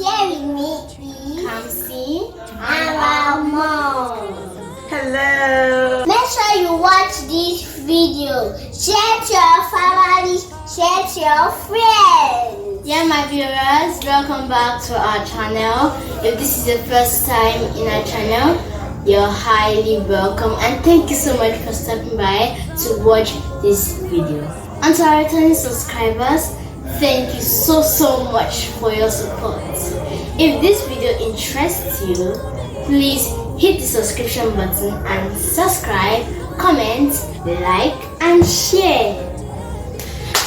Here with me is Kamsi and our mom. Hello. Make sure you watch this video. Share to your family, share to your friends. Yeah, my viewers, welcome back to our channel. If this is the first time in our channel, you're highly welcome and thank you so much for stopping by to watch this video. And to our returning subscribers, thank you so much for your support. If this video interests you, please hit the subscription button and subscribe, comment, like and share.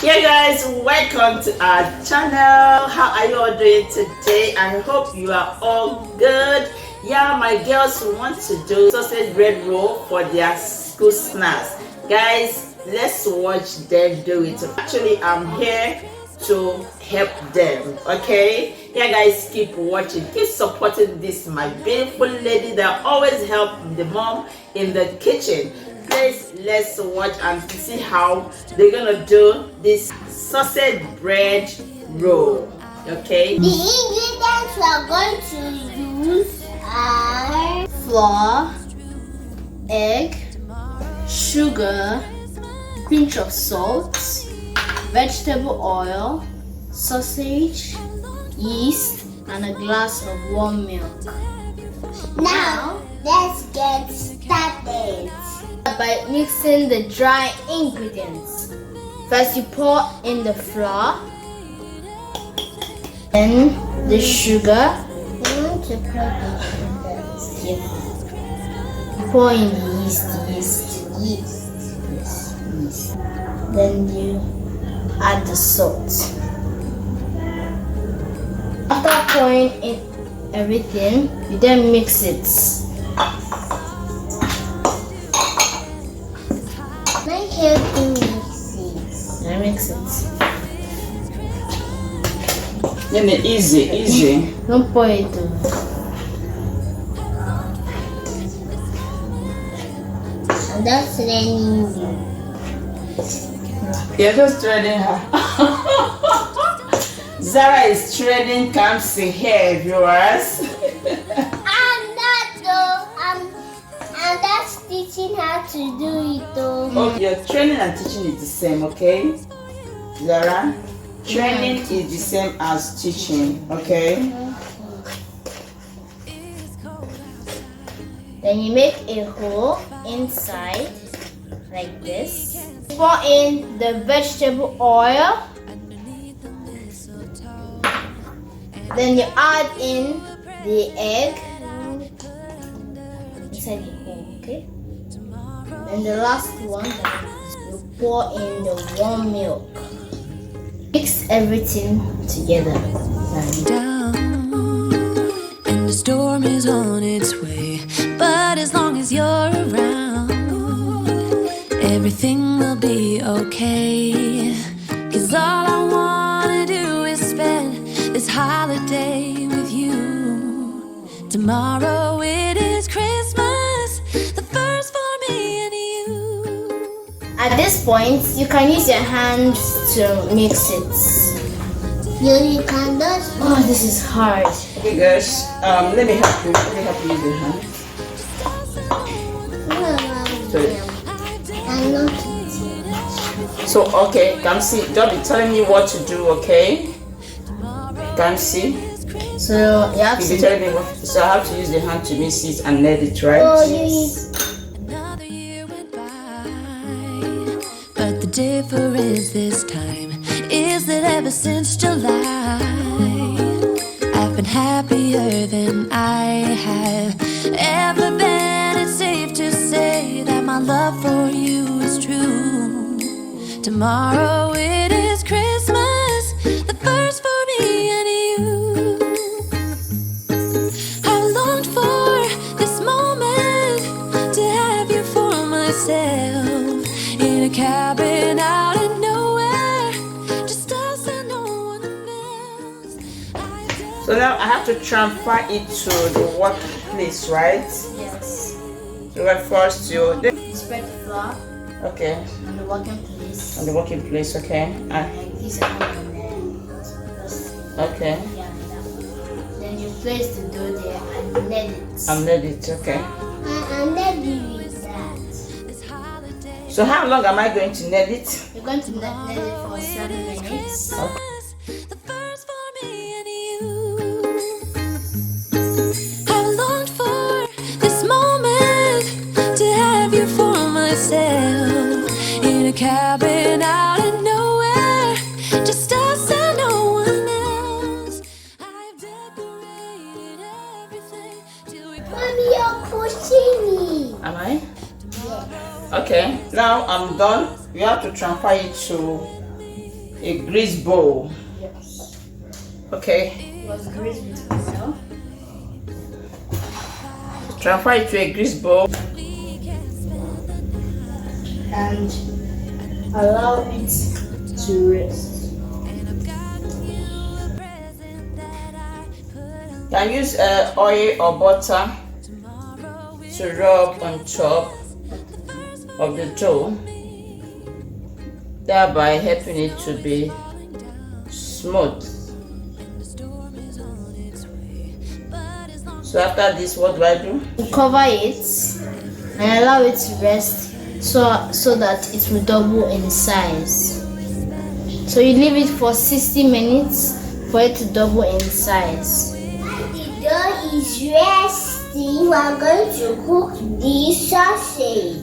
Yeah guys, welcome to our channel. How are you all doing today? I hope you are all good. Yeah, my girls want to do sausage bread roll for their school snacks. Guys, let's watch them do it. Actually, I'm here to help them, okay? Yeah guys, keep watching, keep supporting this my beautiful lady that always help the mom in the kitchen. Please, let's watch and see how they're gonna do this sausage bread roll, okay? The ingredients we are going to use are Flour, egg, sugar, pinch of salt, vegetable oil, sausage, yeast, and a glass of warm milk. Now, let's get started. By mixing the dry ingredients. First, you pour in the flour, then the sugar. We want to put the sugar. Yeah. Pour in the yeast. Yes. Then you add the salt. After pouring in everything, you then mix it. Make sure to mix it. I mix it. Then easy. Don't pour it too. I'm just training you. You're just training her. Zara is training Kamsi here, viewers. I'm not though. I'm just teaching her to do it though. Oh, your training and teaching is the same, okay? Zara, training is the same as teaching, okay? Then you make a hole inside like this. Pour in the vegetable oil. Then you add in the egg inside the hole, okay? And the last one, you pour in the warm milk. Mix everything together. Down, and the storm is on its way. But as long as you're around, everything will be okay. 'Cause all I wanna do is spend this holiday with you. Tomorrow it is Christmas, the first for me and you. At this point, you can use your hands to mix it. You can just. Oh, this is hard. Okay guys, let me help you. Let me help you use your hand. I'm not teaching. So, okay, Kamsi, don't be telling me what to do, okay? Kamsi, So you have you'll be to. telling me what. So I have to use the hand to mix it and let it, right? Oh, you Another year went by, but the difference this time is that ever since July, I've been happier than I have ever been. It's safe to say that my love for you is true. Tomorrow it is Christmas, the first for me and you. I longed for this moment to have you for myself in a cabin out in nowhere, just us and no one else. So now I have to transfer it to the workplace, right? Yes. So at first you Spread the flour okay on the working place. on the working place, okay? Like this and then Okay. yeah, like that. place the dough there and knead it. And knead it, okay. And then do that. So how long am I going to knead it? You're going to knead it for 7 minutes. The first for me and you. I've longed for this moment to have you for myself in a cabin out in nowhere, just us and no one else. I've decorated everything till we Mommy, you're pushing me. Am I? Okay, now I'm done. We have to transfer it to a grease bowl. Yes. Okay, It was grease with myself. transfer it to a grease bowl. And allow it to rest. Can use oil or butter to rub on top of the dough, thereby helping it to be smooth. So after this, what do I do? You cover it and allow it to rest so that it will double in size. So you leave it for 60 minutes for it to double in size. The dough is resting. We are going to cook the sausage.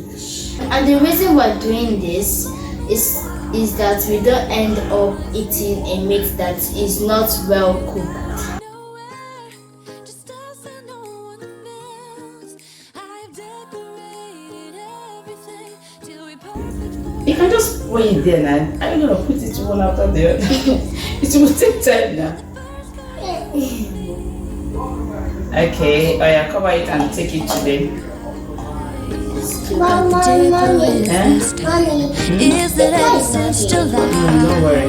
And the reason we're doing this is that we don't end up eating a meat that is not well cooked. just us and no one else. I've decorated everything till we perfect. You can just put it there now. I'm gonna put it one after the other. It will take time now. Okay, cover it and take it to the Mommy. Mommy. Is that ever since July, don't worry.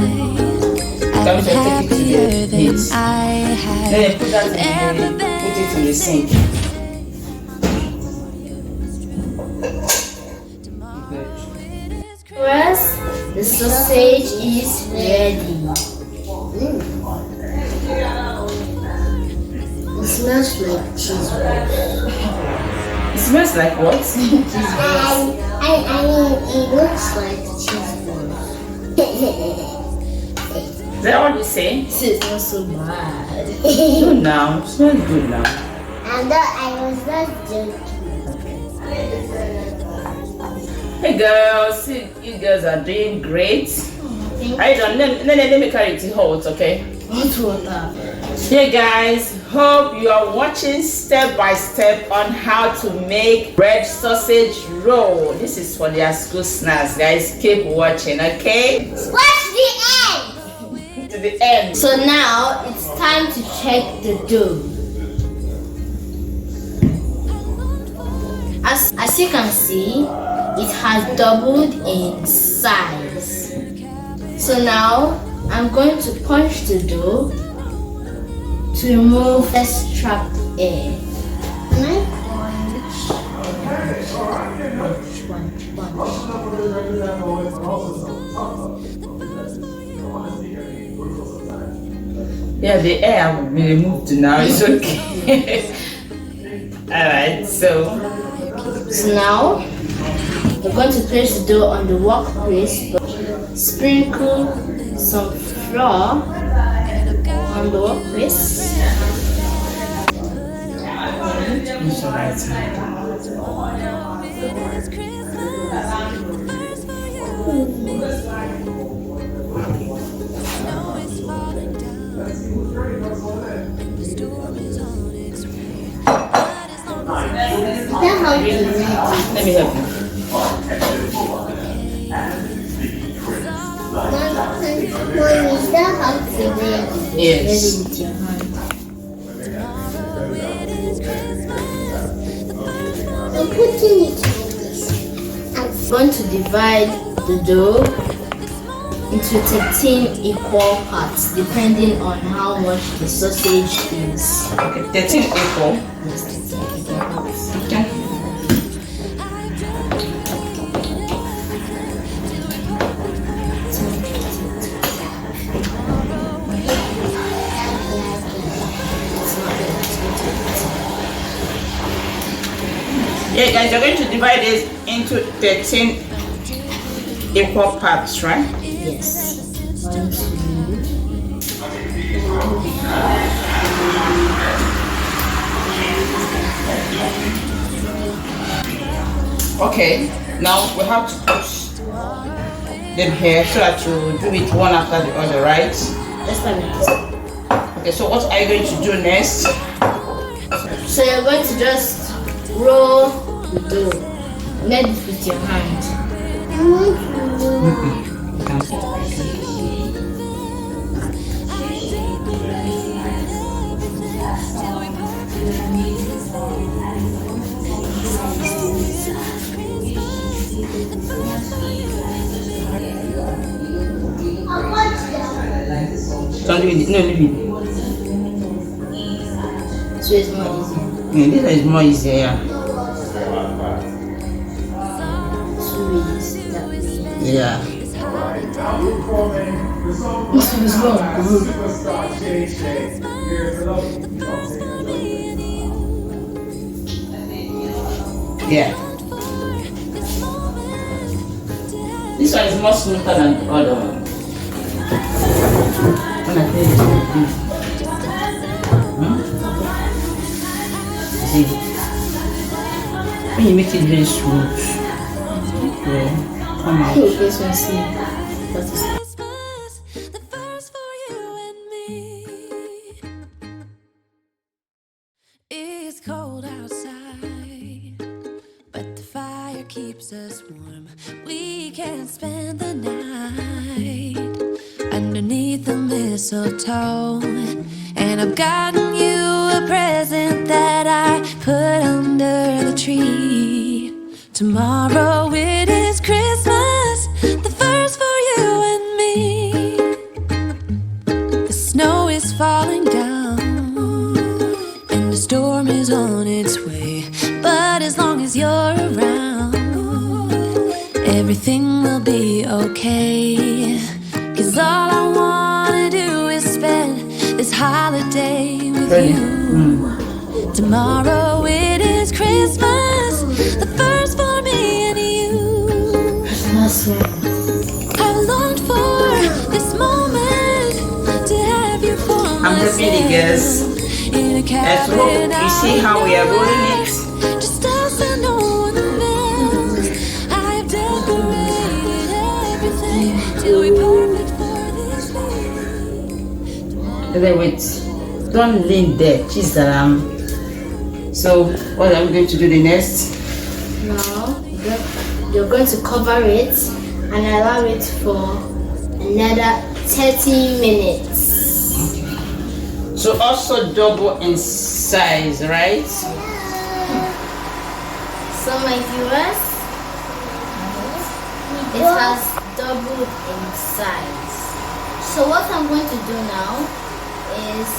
I've Can we been just take it to the happier than heat? I have Then put that ever in the, put it in the sink. First, the sausage is ready. It smells like cheese balls. It smells like what? I mean, it looks like cheese balls. Is that what you say? This is not so bad. Good now. It smells good now. And I was not joking. Hey girls, see, you girls are doing great. Are you done? Let me carry it hot, okay? Hot water. Hey guys, hope you are watching step by step on how to make bread sausage roll. This is for their school snacks, guys. Keep watching, okay? Watch the end. To the end. So now it's time to check the dough. As you can see, it has doubled in size. So now I'm going to punch the dough to remove extract air. Yeah, the air will be removed now. It's okay. Alright, so now we're going to place the dough on the workpiece. Sprinkle some flour on the workpiece. use your right hand. Let me help you. Mommy, is that how to make? Yes. With your hand. I'm putting it like this. I'm going to divide the dough into 13 equal parts depending on how much the sausage is. Okay, 13 equal. Okay. Yeah, guys, you're going to divide this into 13 equal parts, right? Yes. Okay, now we have to put them here so that you do it one after the other, right? Let's start with this. Okay, so what are you going to do next? So you're going to just roll the dough. Knead it with your hand. Don't leave it. No, leave it. So it's more easy. Yeah, this one is more easier. Yeah. So easy that way. Yeah. Yeah. This one is more smoother than the other one. When I play this one, see, when you make it very smooth, yeah, come out. This one, see. That is Christmas, the first for you and me. It's cold outside, but the fire keeps us warm. We can spend the night underneath the mistletoe. And I've gotten you a present that I put under the tree. Tomorrow it is Christmas, the first for you and me. The snow is falling down and the storm is on its way. But as long as you're around, everything will be okay. 'Cause all I wanna do is spend this holiday with you. Tomorrow it is Christmas, the first for me and you. I've longed for this moment to have you for I'm happy, guys. in a Let's cabin. hope you see how we are rolling it. Just us and no one else. I've decorated everything till we perfect for this week. Then wait, don't lean there, chisalam. So what are we going to do the next? now you're going to cover it and allow it for another 30 minutes. So also double in size, right? So my viewers, it has doubled in size. So what I'm going to do now is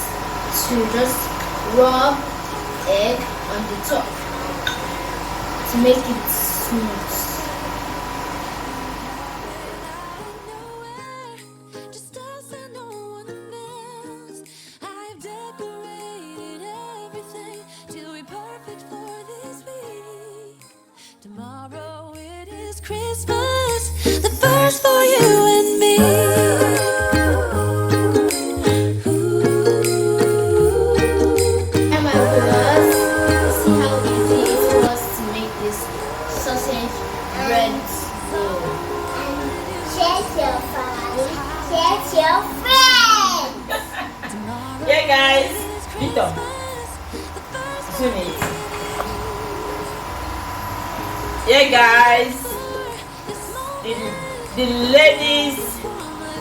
to just rub egg on the top to make it smooth. Just us and no one else. I've decorated everything till we're perfect for this week. Tomorrow it is Christmas, the first for you and me. And my viewers, see how easy it was to make this sausage bread roll. Share your family, share your friends. Yeah, guys. Vito, zoom it. Yeah, guys. The ladies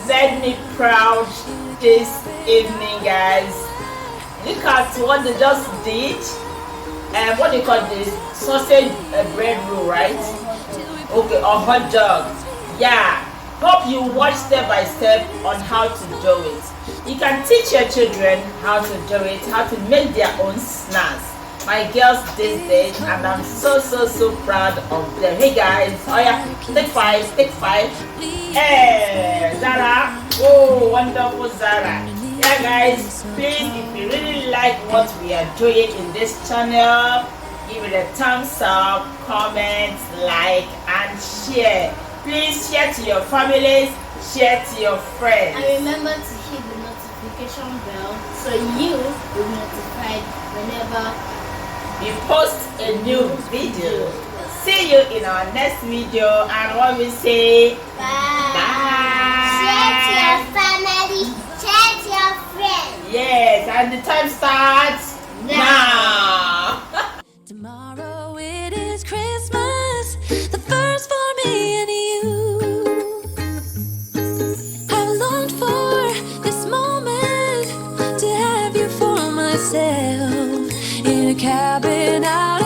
made me proud this evening, guys. Look at what they just did. What they call this? Sausage bread roll, right? Okay, or hot dog. Yeah. Hope you watch step by step on how to do it. You can teach your children how to do it, how to make their own snacks. My girls did it, and I'm so proud of them. Hey guys, oh yeah, take five. Hey, Zara. Oh, wonderful Zara. Yeah guys, please, if you really like what we are doing in this channel, give it a thumbs up, comment, like, and share. Please share to your families, share to your friends. And remember to hit the notification bell so you will be notified whenever we post a new video. See you in our next video, and when we say bye. Share to your family, share to your friends. Yes, and the time starts now. Tomorrow it is Christmas, the first for me and you. I longed for this moment to have you for myself in a cabin out